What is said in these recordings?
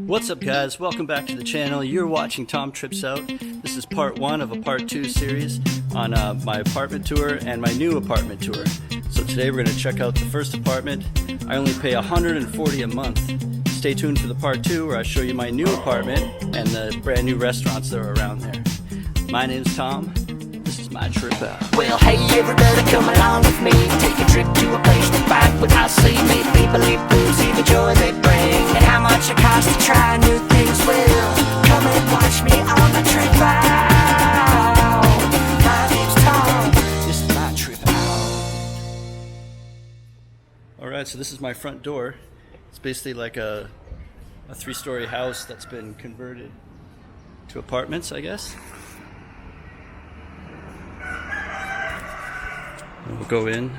What's up guys, welcome back to the channel. You're watching Tom Trips Out. This is part 1 of a part 2 series on my apartment tour and my new apartment tour. So today we're going to check out the first apartment. I only pay $140 a month. Stay tuned for the part 2 where I show you my new apartment and the brand new restaurants that are around there. My name's Tom. This is my trip out. Well, hey everybody, come along with me. Take a trip to a place to find what I see. Meet people, live through, see the joy they bring, and how much it costs to try new things. Well, come and watch me on the trip out. My name's Tom. This is my trip out. Alright, so this is my front door. It's basically like a 3-story house that's been converted to apartments, I guess. We'll go in.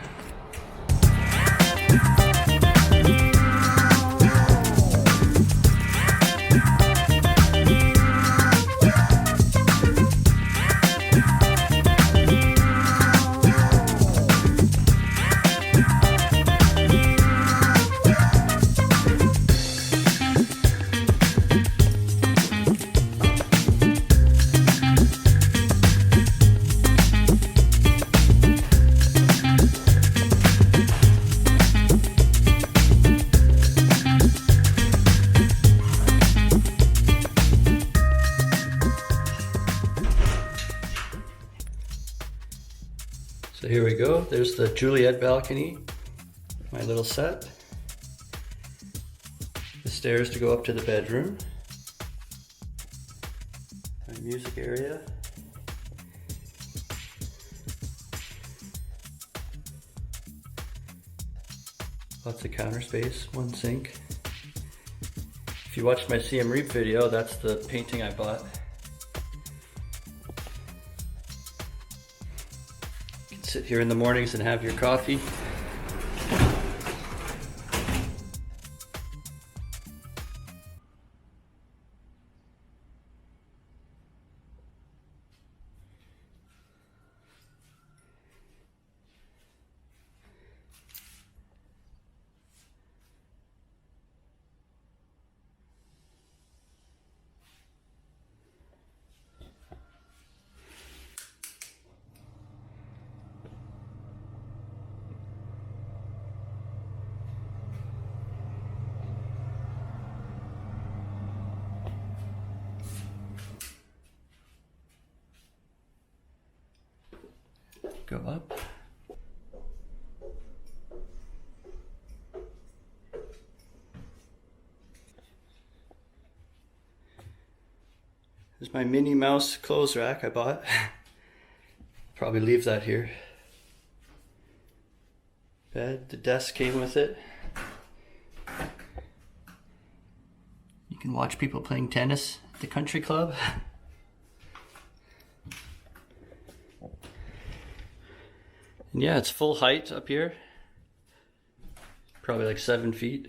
So here we go, there's the Juliet balcony, my little set. The stairs to go up to the bedroom. My music area. Lots of counter space, one sink. If you watched my CM Reap video, that's the painting I bought. Sit here in the mornings and have your coffee. Go up. There's my Minnie Mouse clothes rack I bought. Probably leave that here. Bed, the desk came with it. You can watch people playing tennis at the country club. And yeah, it's full height up here. Probably like 7 feet.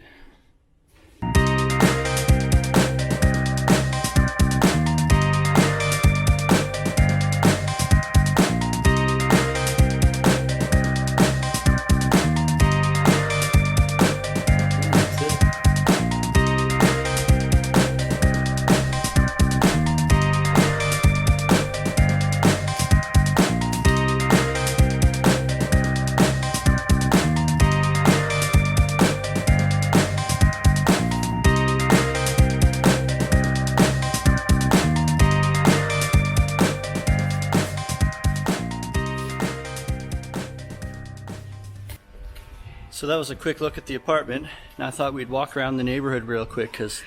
So that was a quick look at the apartment. Now I thought we'd walk around the neighborhood real quick because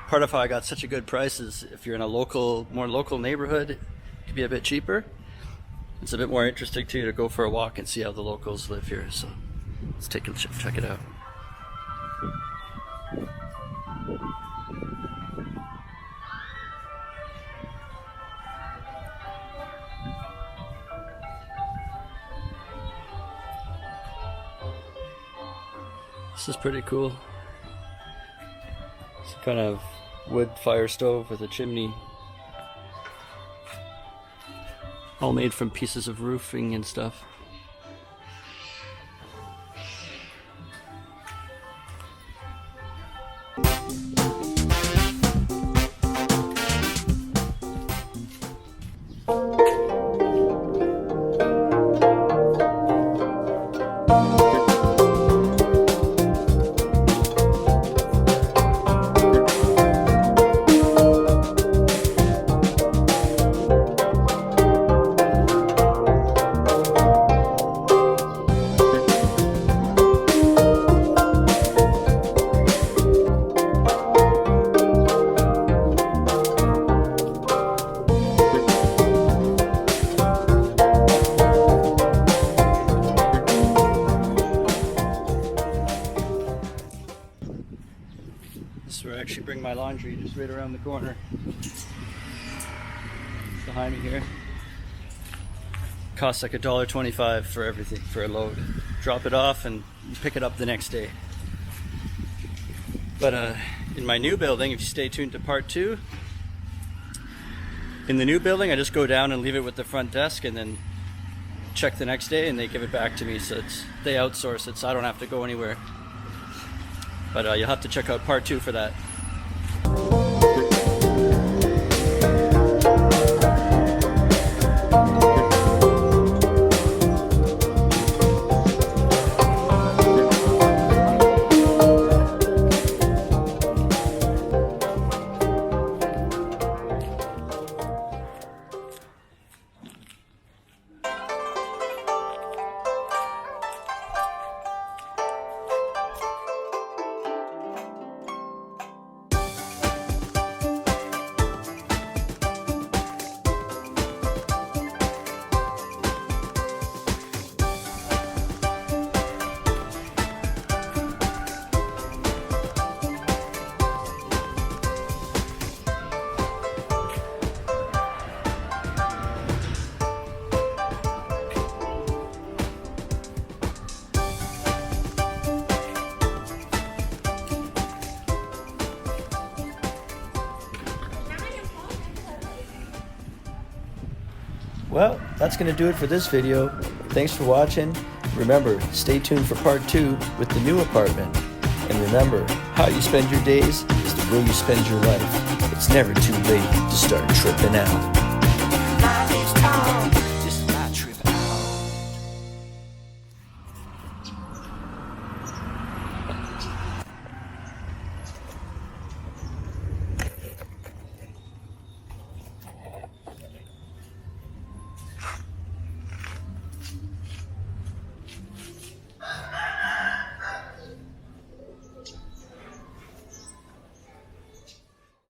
part of how I got such a good price is if you're in a more local neighborhood, it could be a bit cheaper. It's a bit more interesting too to go for a walk and see how the locals live here. So let's take a check it out. This is pretty cool. It's kind of wood fire stove with a chimney. All made from pieces of roofing and stuff. actually bring my laundry just right around the corner. Behind me here. Costs like $1.25 for everything, for a load. Drop it off and you pick it up the next day. But in my new building, if you stay tuned to part 2, in the new building I just go down and leave it with the front desk and then check the next day and they give it back to me, so they outsource it so I don't have to go anywhere. But you'll have to check out part 2 for that. Well, that's going to do it for this video. Thanks for watching. Remember, stay tuned for part 2 with the new apartment. And remember, how you spend your days is the way you spend your life. It's never too late to start tripping out.